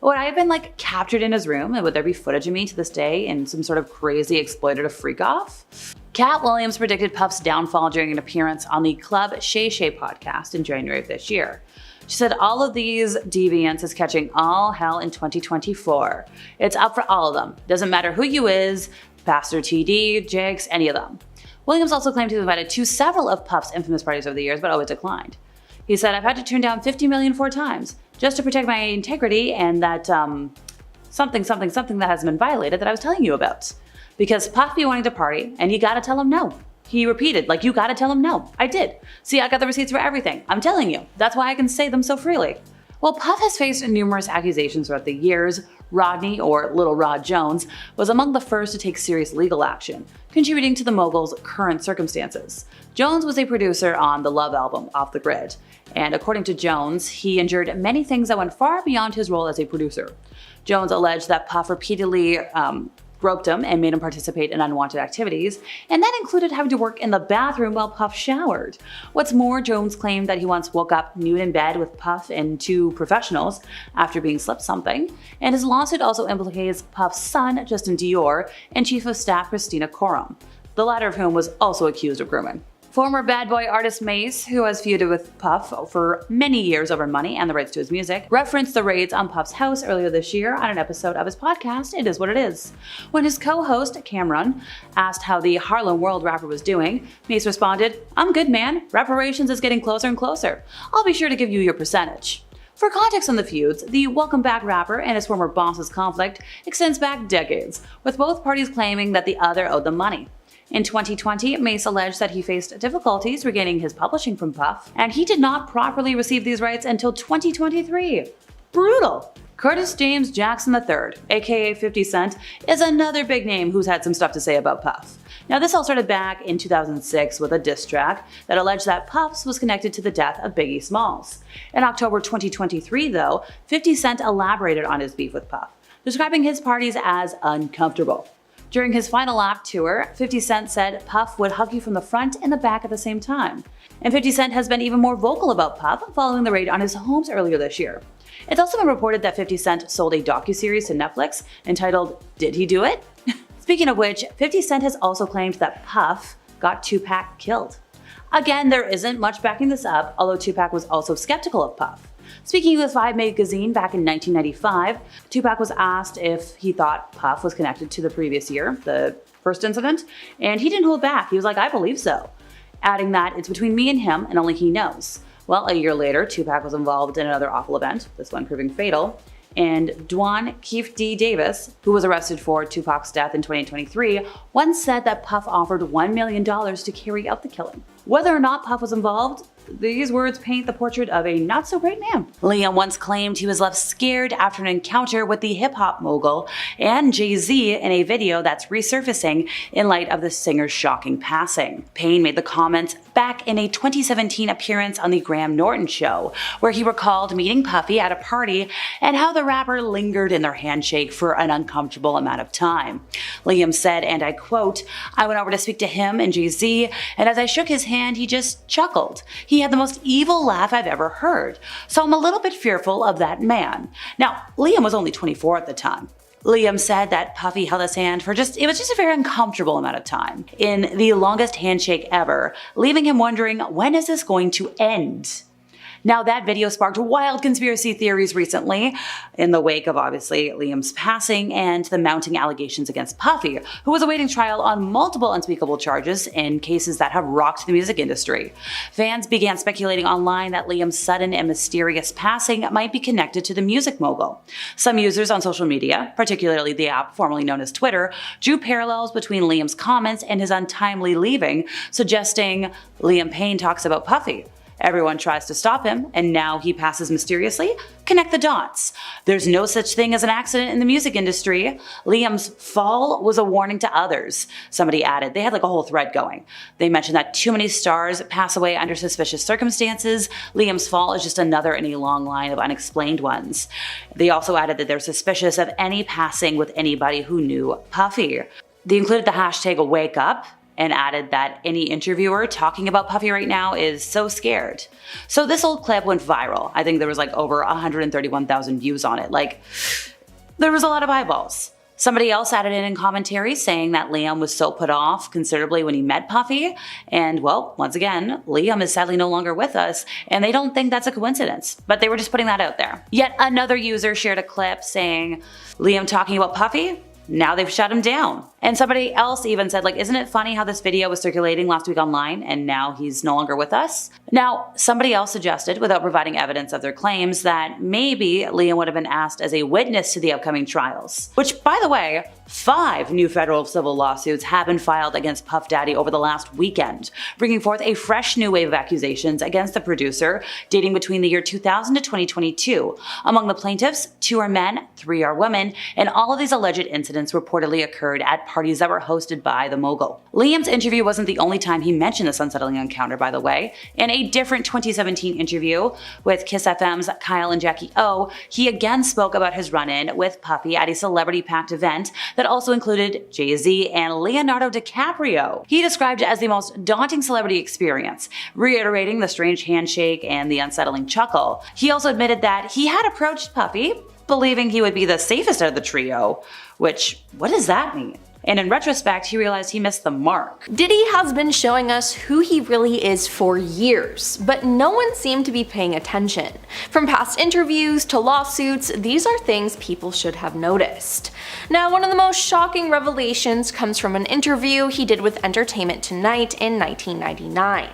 Would I have been like captured in his room, and would there be footage of me to this day in some sort of crazy exploitative freak-off?' Cat Williams predicted Puff's downfall during an appearance on the Club Shay Shay podcast in January of this year. She said all of these deviants is catching all hell in 2024. It's up for all of them. Doesn't matter who you is, Pastor TD, Jigs, any of them. Williams also claimed he was invited to several of Puff's infamous parties over the years, but always declined. He said, "I've had to turn down $50 million 4 times just to protect my integrity and that something that hasn't been violated that I was telling you about. Because Puff be wanting to party and you gotta tell him no." He repeated, like, "You gotta tell him no." I did. See, I got the receipts for everything. I'm telling you. That's why I can say them so freely. While Puff has faced numerous accusations throughout the years, Rodney, or Little Rod Jones, was among the first to take serious legal action, contributing to the mogul's current circumstances. Jones was a producer on the Love album, Off the Grid, and according to Jones, he endured many things that went far beyond his role as a producer. Jones alleged that Puff repeatedly groped him and made him participate in unwanted activities, and that included having to work in the bathroom while Puff showered. What's more, Jones claimed that he once woke up nude in bed with Puff and 2 professionals after being slipped something, and his lawsuit also implicates Puff's son, Justin Bieber, and Chief of Staff Christina Coram, the latter of whom was also accused of grooming. Former bad boy artist Mace, who has feuded with Puff for many years over money and the rights to his music, referenced the raids on Puff's house earlier this year on an episode of his podcast, It Is What It Is. When his co-host, Cameron, asked how the Harlem World rapper was doing, Mace responded, "I'm good, man. Reparations is getting closer and closer. I'll be sure to give you your percentage." For context on the feuds, the Welcome Back rapper and his former boss's conflict extends back decades, with both parties claiming that the other owed them money. In 2020, Mace alleged that he faced difficulties regaining his publishing from Puff, and he did not properly receive these rights until 2023. Brutal! Curtis James Jackson III, aka 50 Cent, is another big name who's had some stuff to say about Puff. Now, this all started back in 2006 with a diss track that alleged that Puff's was connected to the death of Biggie Smalls. In October 2023, though, 50 Cent elaborated on his beef with Puff, describing his parties as uncomfortable. During his final lap tour, 50 Cent said Puff would hug you from the front and the back at the same time. And 50 Cent has been even more vocal about Puff following the raid on his homes earlier this year. It's also been reported that 50 Cent sold a docuseries to Netflix entitled Did He Do It? Speaking of which, 50 Cent has also claimed that Puff got Tupac killed. Again, there isn't much backing this up, although Tupac was also skeptical of Puff. Speaking with Vibe magazine back in 1995, Tupac was asked if he thought Puff was connected to the previous year, the first incident, and he didn't hold back. He was like, "I believe so," adding that it's between me and him and only he knows. Well, a year later, Tupac was involved in another awful event, this one proving fatal, and Dwan Keefe D. Davis, who was arrested for Tupac's death in 2023, once said that Puff offered $1 million to carry out the killing. Whether or not Puff was involved, these words paint the portrait of a not-so-great man. Liam once claimed he was left scared after an encounter with the hip-hop mogul and Jay-Z in a video that's resurfacing in light of the singer's shocking passing. Payne made the comments back in a 2017 appearance on the Graham Norton show, where he recalled meeting Puffy at a party and how the rapper lingered in their handshake for an uncomfortable amount of time. Liam said, and I quote, "I went over to speak to him and Jay-Z, and as I shook his hand, he just chuckled. He had the most evil laugh I've ever heard. So I'm a little bit fearful of that man." Now, Liam was only 24 at the time. Liam said that Puffy held his hand for it was just a very uncomfortable amount of time, in the longest handshake ever, leaving him wondering, when is this going to end? Now, that video sparked wild conspiracy theories recently, in the wake of obviously Liam's passing and the mounting allegations against Puffy, who was awaiting trial on multiple unspeakable charges in cases that have rocked the music industry. Fans began speculating online that Liam's sudden and mysterious passing might be connected to the music mogul. Some users on social media, particularly the app formerly known as Twitter, drew parallels between Liam's comments and his untimely leaving, suggesting Liam Payne talks about Puffy. Everyone tries to stop him, and now he passes mysteriously. Connect the dots. There's no such thing as an accident in the music industry. Liam's fall was a warning to others. Somebody added, they had like a whole thread going. They mentioned that too many stars pass away under suspicious circumstances. Liam's fall is just another in a long line of unexplained ones. They also added that they're suspicious of any passing with anybody who knew Puffy. They included the hashtag wake up and added that any interviewer talking about Puffy right now is so scared. So this old clip went viral. I think there was like over 131,000 views on it. Like, there was a lot of eyeballs. Somebody else added in commentary saying that Liam was so put off considerably when he met Puffy. And well, once again, Liam is sadly no longer with us, and they don't think that's a coincidence. But they were just putting that out there. Yet another user shared a clip saying, Liam talking about Puffy? Now they've shut him down. And somebody else even said, like, isn't it funny how this video was circulating last week online and now he's no longer with us? Now, somebody else suggested, without providing evidence of their claims, that maybe Liam would have been asked as a witness to the upcoming trials. Which, by the way, 5 new federal civil lawsuits have been filed against Puff Daddy over the last weekend, bringing forth a fresh new wave of accusations against the producer dating between the year 2000 to 2022. Among the plaintiffs, 2 are men, 3 are women, and all of these alleged incidents reportedly occurred at parties that were hosted by the mogul. Liam's interview wasn't the only time he mentioned this unsettling encounter, by the way. In a different 2017 interview with Kiss FM's Kyle and Jackie O, he again spoke about his run-in with Puffy at a celebrity-packed event that also included Jay-Z and Leonardo DiCaprio. He described it as the most daunting celebrity experience, reiterating the strange handshake and the unsettling chuckle. He also admitted that he had approached Puffy, believing he would be the safest out of the trio, which, what does that mean? And in retrospect, he realized he missed the mark. Diddy has been showing us who he really is for years, but no one seemed to be paying attention. From past interviews to lawsuits, these are things people should have noticed. Now, one of the most shocking revelations comes from an interview he did with Entertainment Tonight in 1999.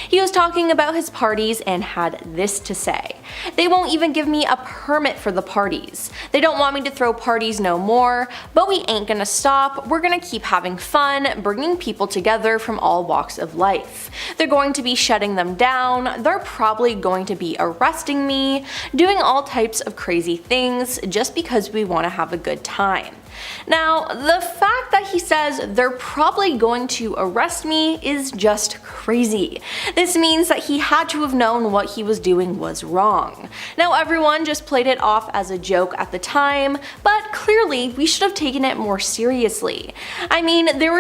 He was talking about his parties and had this to say: "They won't even give me a permit for the parties. They don't want me to throw parties no more, but we ain't gonna stop. We're gonna keep having fun, bringing people together from all walks of life. They're going to be shutting them down, they're probably going to be arresting me, doing all types of crazy things just because we want to have a good time." Now, the fact that he says they're probably going to arrest me is just crazy. This means that he had to have known what he was doing was wrong. Now, everyone just played it off as a joke at the time, but clearly we should have taken it more seriously. I mean, there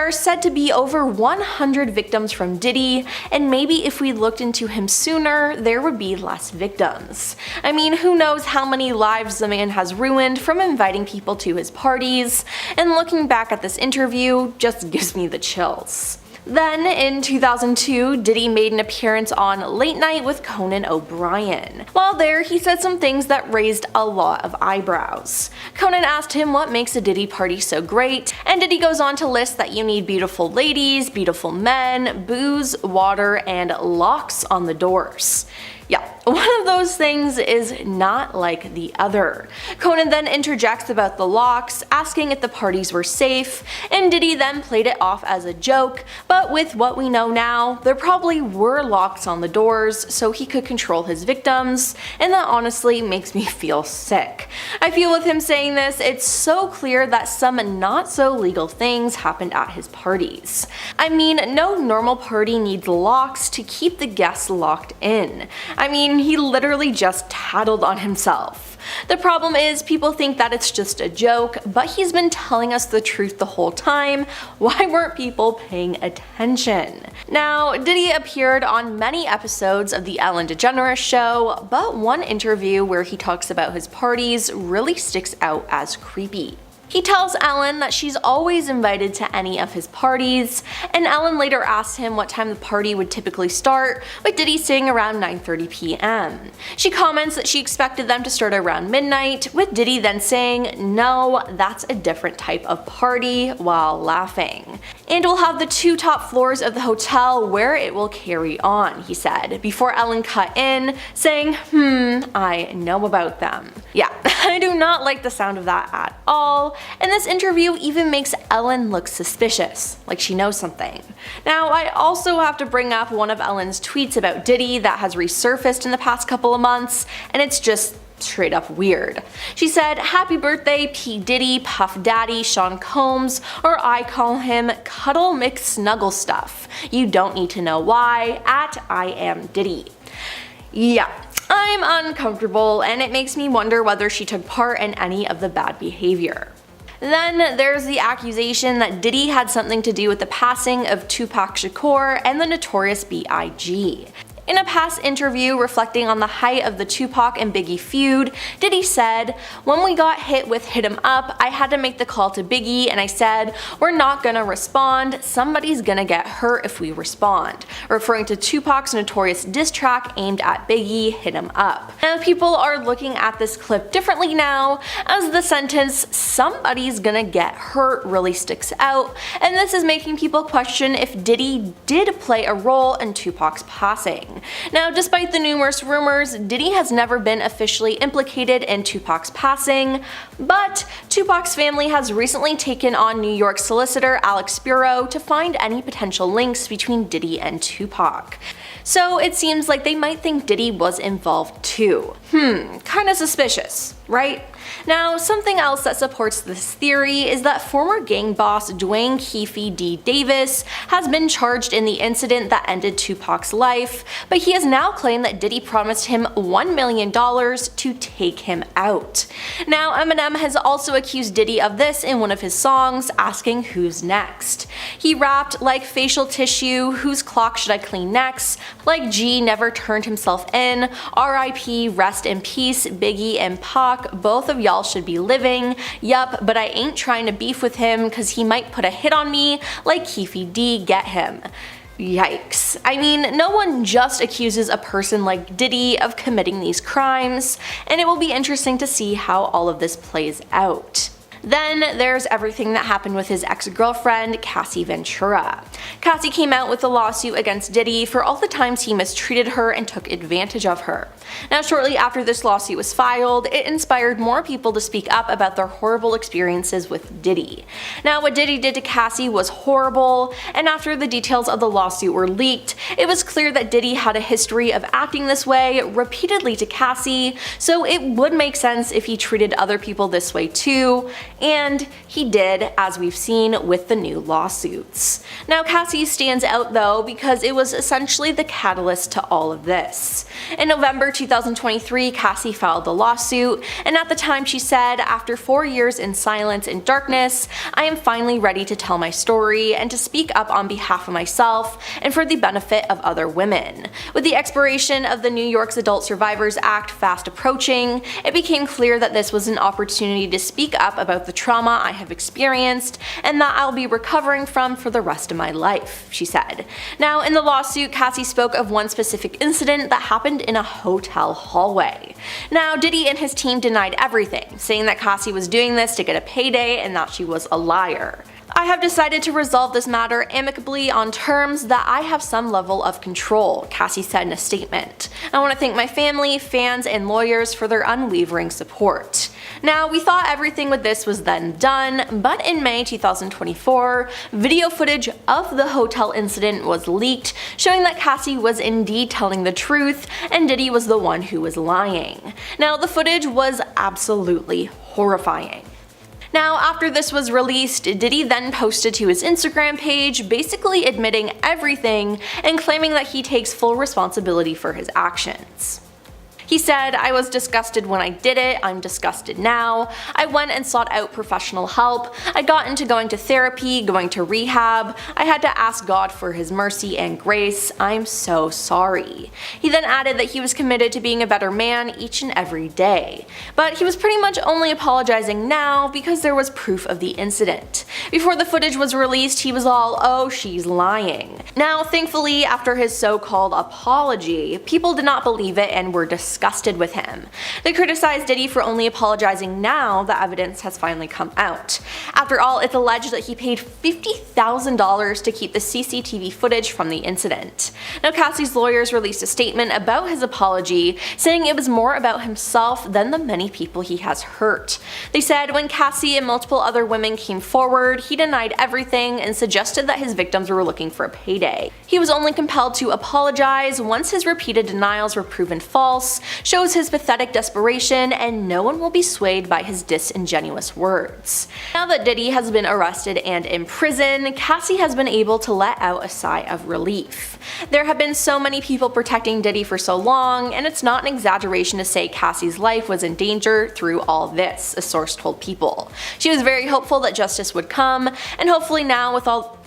are said to be over 100 victims from Diddy, and maybe if we looked into him sooner, there would be less victims. I mean, who knows how many lives the man has ruined from inviting people to his parties, and looking back at this interview just gives me the chills. Then, in 2002, Diddy made an appearance on Late Night with Conan O'Brien. While there, he said some things that raised a lot of eyebrows. Conan asked him what makes a Diddy party so great, and Diddy goes on to list that you need beautiful ladies, beautiful men, booze, water, and locks on the doors. Yeah, one of those things is not like the other. Conan then interjects about the locks, asking if the parties were safe, and Diddy then played it off as a joke, but with what we know now, there probably were locks on the doors so he could control his victims, and that honestly makes me feel sick. I feel with him saying this, it's so clear that some not so legal things happened at his parties. I mean, no normal party needs locks to keep the guests locked in. I mean, he literally just tattled on himself. The problem is people think that it's just a joke, but he's been telling us the truth the whole time. Why weren't people paying attention? Now, Diddy appeared on many episodes of The Ellen DeGeneres Show, but one interview where he talks about his parties really sticks out as creepy. He tells Ellen that she's always invited to any of his parties, and Ellen later asks him what time the party would typically start, with Diddy saying around 9:30 p.m. She comments that she expected them to start around midnight, with Diddy then saying, "No, that's a different type of party," while laughing. "And we'll have the 2 top floors of the hotel where it will carry on," he said, before Ellen cut in, saying, I know about them. Yeah, I do not like the sound of that at all. and this interview even makes Ellen look suspicious, like she knows something. Now, I also have to bring up one of Ellen's tweets about Diddy that has resurfaced in the past couple of months, and it's just straight up weird. She said, "Happy birthday P. Diddy, Puff Daddy, Sean Combs, or I call him Cuddle McSnuggle Stuff. You don't need to know why, at I am Diddy." Yeah, I'm uncomfortable, and it makes me wonder whether she took part in any of the bad behavior. Then there's the accusation that Diddy had something to do with the passing of Tupac Shakur and the Notorious B.I.G. In a past interview reflecting on the height of the Tupac and Biggie feud, Diddy said, "When we got hit with Hit 'Em Up, I had to make the call to Biggie and I said, we're not gonna respond, somebody's gonna get hurt if we respond," referring to Tupac's notorious diss track aimed at Biggie, Hit 'Em Up. Now people are looking at this clip differently now, as the sentence, "somebody's gonna get hurt," really sticks out, and this is making people question if Diddy did play a role in Tupac's passing. Now, despite the numerous rumors, Diddy has never been officially implicated in Tupac's passing, but Tupac's family has recently taken on New York solicitor Alex Spiro to find any potential links between Diddy and Tupac. So it seems like they might think Diddy was involved too. Kinda suspicious, right? Now, something else that supports this theory is that former gang boss Dwayne Keefe D. Davis has been charged in the incident that ended Tupac's life, but he has now claimed that Diddy promised him $1 million to take him out. Now, Eminem has also accused Diddy of this in one of his songs, asking who's next. He rapped, "Like facial tissue, whose clock should I clean next? Like G never turned himself in, R.I.P. rest in peace, Biggie and Pac, both of y'all should be living. Yup, but I ain't trying to beef with him cause he might put a hit on me, like Keefe D, get him." Yikes. I mean, no one just accuses a person like Diddy of committing these crimes, and it will be interesting to see how all of this plays out. Then there's everything that happened with his ex-girlfriend, Cassie Ventura. Cassie came out with a lawsuit against Diddy for all the times he mistreated her and took advantage of her. Now, shortly after this lawsuit was filed, it inspired more people to speak up about their horrible experiences with Diddy. Now, what Diddy did to Cassie was horrible, and after the details of the lawsuit were leaked, it was clear that Diddy had a history of acting this way repeatedly to Cassie, so it would make sense if he treated other people this way too. And he did, as we've seen with the new lawsuits. Now, Cassie stands out though because it was essentially the catalyst to all of this. In November 2023, Cassie filed the lawsuit, and at the time she said, "After 4 years in silence and darkness, I am finally ready to tell my story and to speak up on behalf of myself and for the benefit of other women." With the expiration of the New York's Adult Survivors Act fast approaching, it became clear that this was an opportunity to speak up about the trauma I have experienced and that I'll be recovering from for the rest of my life, she said. Now, in the lawsuit, Cassie spoke of one specific incident that happened in a hotel hallway. Now, Diddy and his team denied everything, saying that Cassie was doing this to get a payday and that she was a liar. "I have decided to resolve this matter amicably on terms that I have some level of control," Cassie said in a statement. "I want to thank my family, fans, and lawyers for their unwavering support." Now, we thought everything with this was then done, but in May 2024, video footage of the hotel incident was leaked, showing that Cassie was indeed telling the truth and Diddy was the one who was lying. Now, the footage was absolutely horrifying. Now, after this was released, Diddy then posted to his Instagram page basically admitting everything and claiming that he takes full responsibility for his actions. He said, "I was disgusted when I did it, I'm disgusted now. I went and sought out professional help. I got into going to therapy, going to rehab. I had to ask God for his mercy and grace. I'm so sorry." He then added that he was committed to being a better man each and every day. But he was pretty much only apologizing now because there was proof of the incident. Before the footage was released, he was all, "Oh, she's lying." Now, thankfully, after his so-called apology, people did not believe it and were disgusted. disgusted with him. They criticized Diddy for only apologizing now that evidence has finally come out. After all, it's alleged that he paid $50,000 to keep the CCTV footage from the incident. Now, Cassie's lawyers released a statement about his apology, saying it was more about himself than the many people he has hurt. They said when Cassie and multiple other women came forward, he denied everything and suggested that his victims were looking for a payday. He was only compelled to apologize once his repeated denials were proven false, shows his pathetic desperation, and no one will be swayed by his disingenuous words. Now that Diddy has been arrested and in prison, Cassie has been able to let out a sigh of relief. There have been so many people protecting Diddy for so long, and it's not an exaggeration to say Cassie's life was in danger through all this, a source told People. She was very hopeful that justice would come, and hopefully now with all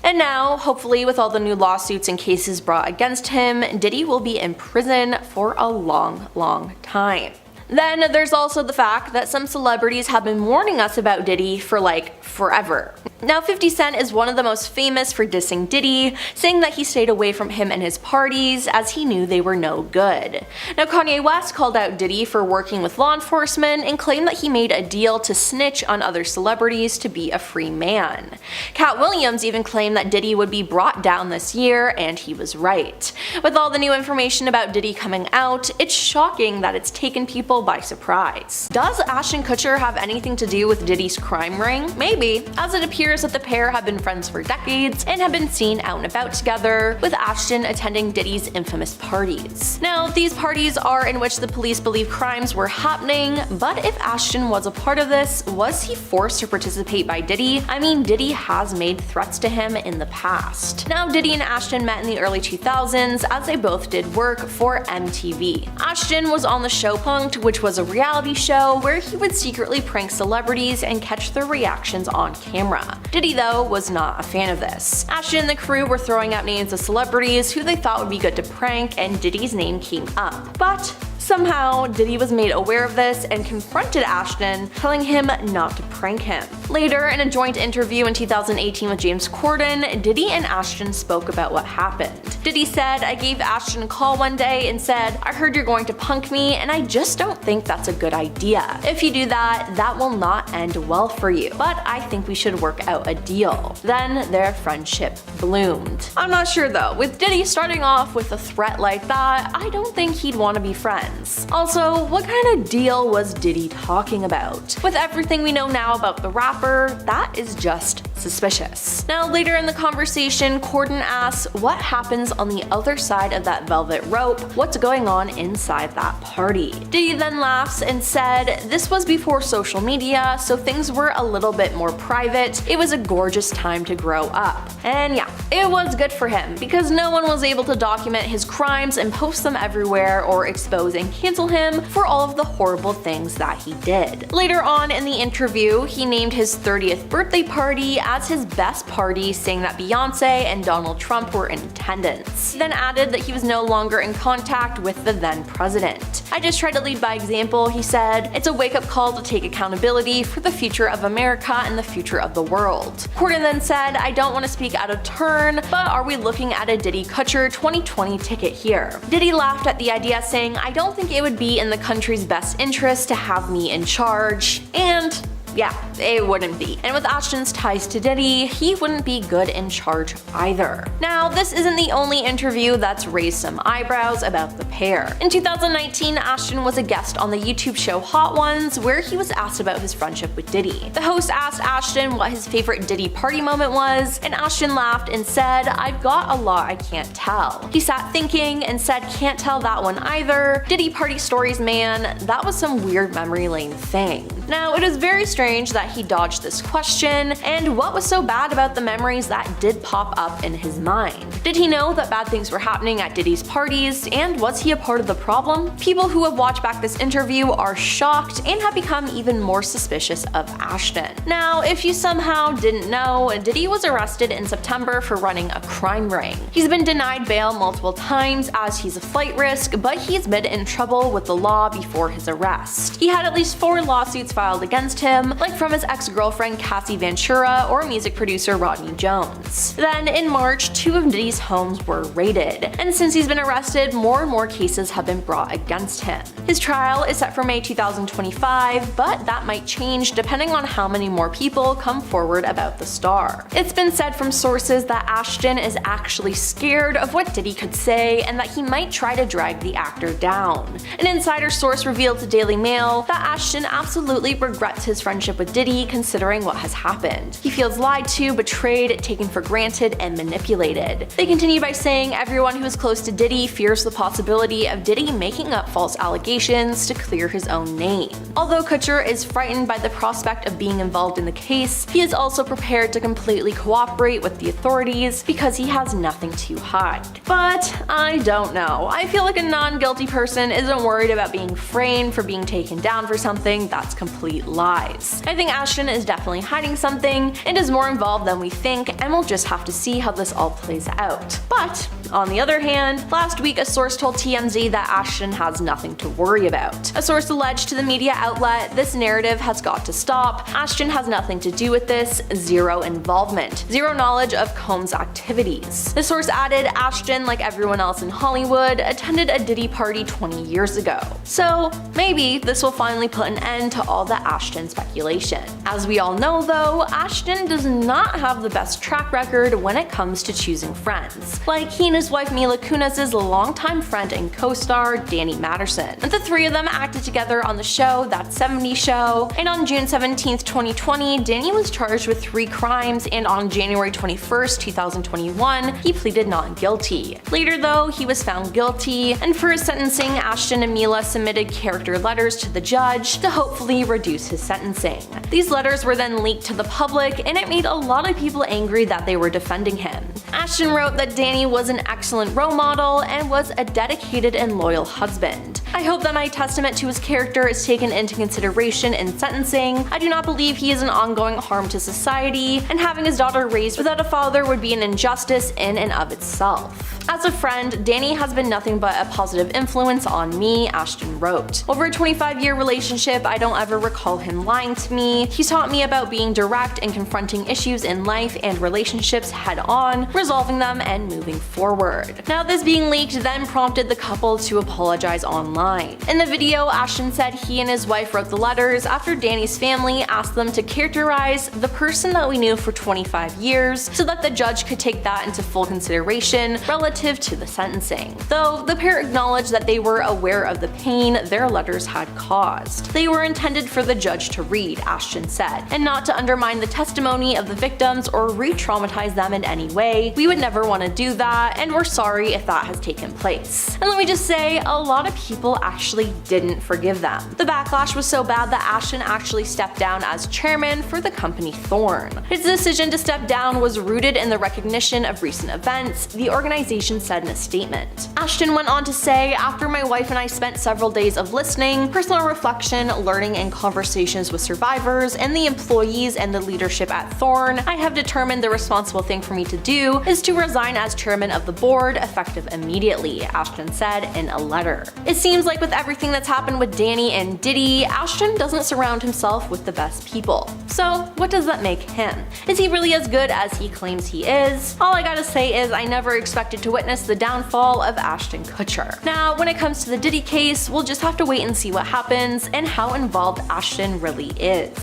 And now, hopefully with all the new lawsuits and cases brought against him, Diddy will be in prison for a long time. Then there's also the fact that some celebrities have been warning us about Diddy for like forever. Now 50 Cent is one of the most famous for dissing Diddy, saying that he stayed away from him and his parties as he knew they were no good. Now Kanye West called out Diddy for working with law enforcement and claimed that he made a deal to snitch on other celebrities to be a free man. Cat Williams even claimed that Diddy would be brought down this year, and he was right. With all the new information about Diddy coming out, it's shocking that it's taken people by surprise. Does Ashton Kutcher have anything to do with Diddy's crime ring? Maybe, as it appears that the pair have been friends for decades and have been seen out and about together, with Ashton attending Diddy's infamous parties. Now, these parties are in which the police believe crimes were happening, but if Ashton was a part of this, was he forced to participate by Diddy? I mean, Diddy has made threats to him in the past. Now, Diddy and Ashton met in the early 2000s as they both did work for MTV. Ashton was on the show Punk'd, which was a reality show where he would secretly prank celebrities and catch their reactions on camera. Diddy, though, was not a fan of this. Ashton and the crew were throwing out names of celebrities who they thought would be good to prank, and Diddy's name came up. But somehow, Diddy was made aware of this and confronted Ashton, telling him not to prank him. Later, in a joint interview in 2018 with James Corden, Diddy and Ashton spoke about what happened. Diddy said, "I gave Ashton a call one day and said, I heard you're going to punk me, and I just don't think that's a good idea. If you do that, that will not end well for you, but I think we should work out a deal." Then their friendship bloomed. I'm not sure though, with Diddy starting off with a threat like that, I don't think he'd want to be friends. Also, what kind of deal was Diddy talking about? With everything we know now about the rapper, that is just suspicious. Now later in the conversation, Corden asks what happens on the other side of that velvet rope, what's going on inside that party. Diddy then laughs and said, "This was before social media, so things were a little bit more private. It was a gorgeous time to grow up." And yeah, it was good for him, because no one was able to document his crimes and post them everywhere or expose and cancel him for all of the horrible things that he did. Later on in the interview, he named his 30th birthday party as his best party, saying that Beyonce and Donald Trump were in attendance. He then added that he was no longer in contact with the then president. "I just tried to lead by example," he said. "It's a wake-up call to take accountability for the future of America and the future of the world." Corden then said, "I don't want to speak out of turn, but are we looking at a Diddy Kutcher 2020 ticket here?" Diddy laughed at the idea, saying, "I don't think it would be in the country's best interest to have me in charge," and yeah, it wouldn't be. And with Ashton's ties to Diddy, he wouldn't be good in charge either. Now, this isn't the only interview that's raised some eyebrows about the pair. In 2019, Ashton was a guest on the YouTube show Hot Ones, where he was asked about his friendship with Diddy. The host asked Ashton what his favorite Diddy party moment was, and Ashton laughed and said, "I've got a lot I can't tell." He sat thinking and said, "Can't tell that one either. Diddy party stories, man, that was some weird memory lane thing." Now, it is very strange that he dodged this question, and what was so bad about the memories that did pop up in his mind? Did he know that bad things were happening at Diddy's parties, and was he a part of the problem? People who have watched back this interview are shocked and have become even more suspicious of Ashton. Now, if you somehow didn't know, Diddy was arrested in September for running a crime ring. He's been denied bail multiple times as he's a flight risk, but he's been in trouble with the law before his arrest. He had at least 4 lawsuits filed against him, like from his ex-girlfriend Cassie Ventura or music producer Rodney Jones. Then in March, 2 of Diddy's homes were raided, and since he's been arrested, more and more cases have been brought against him. His trial is set for May 2025, but that might change depending on how many more people come forward about the star. It's been said from sources that Ashton is actually scared of what Diddy could say and that he might try to drag the actor down. An insider source revealed to Daily Mail that Ashton absolutely regrets his friendship with Diddy considering what has happened. He feels lied to, betrayed, taken for granted, and manipulated. They continue by saying everyone who is close to Diddy fears the possibility of Diddy making up false allegations to clear his own name. Although Kutcher is frightened by the prospect of being involved in the case, he is also prepared to completely cooperate with the authorities because he has nothing to hide. But I don't know. I feel like a non-guilty person isn't worried about being framed for being taken down for something that's complete lies. I think Ashton is definitely hiding something and is more involved than we think, and we'll just have to see how this all plays out. But on the other hand, last week a source told TMZ that Ashton has nothing to worry about. A source alleged to the media outlet, "This narrative has got to stop. Ashton has nothing to do with this, zero involvement, zero knowledge of Combs' activities." The source added, Ashton, like everyone else in Hollywood, attended a Diddy party 20 years ago. So maybe this will finally put an end to all the Ashton speculation. As we all know though, Ashton does not have the best track record when it comes to choosing friends. Like he and his wife Mila Kunis's longtime friend and co-star Danny Matterson. The three of them acted together on the show That 70s Show, and on June 17, 2020, Danny was charged with 3 crimes, and on January 21, 2021, he pleaded not guilty. Later though, he was found guilty, and for his sentencing, Ashton and Mila submitted character letters to the judge to hopefully reduce his sentencing. These letters were then leaked to the public, and it made a lot of people angry that they were defending him. Ashton wrote that Danny was an excellent role model and was a dedicated and loyal husband. I hope that my testament to his character is taken into consideration in sentencing. I do not believe he is an ongoing harm to society, and having his daughter raised without a father would be an injustice in and of itself. As a friend, Danny has been nothing but a positive influence on me, Ashton wrote. Over a 25-year relationship, I don't ever recall him lying to me. He taught me about being direct and confronting issues in life and relationships head on, resolving them and moving forward. Now this being leaked then prompted the couple to apologize online. In the video, Ashton said he and his wife wrote the letters after Danny's family asked them to characterize the person that we knew for 25 years so that the judge could take that into full consideration relative to the sentencing. Though the pair acknowledged that they were aware of the pain their letters had caused. They were intended for the judge to read, Ashton said, and not to undermine the testimony of the victims or re-traumatize them in any way. We would never want to do that, and we're sorry if that has taken place. And let me just say, a lot of people actually didn't forgive them. The backlash was so bad that Ashton actually stepped down as chairman for the company Thorn. His decision to step down was rooted in the recognition of recent events, the organization said in a statement. Ashton went on to say, after my wife and I spent several days of listening, personal reflection, learning, and conversations with survivors and the employees and the leadership at Thorn, I have determined the responsible thing for me to do is to resign as chairman of the board effective immediately, Ashton said in a letter. It seems like with everything that's happened with Danny and Diddy, Ashton doesn't surround himself with the best people. So what does that make him? Is he really as good as he claims he is? All I gotta say is I never expected to witness the downfall of Ashton Kutcher. Now, when it comes to the Diddy case, we'll just have to wait and see what happens and how involved Ashton really is.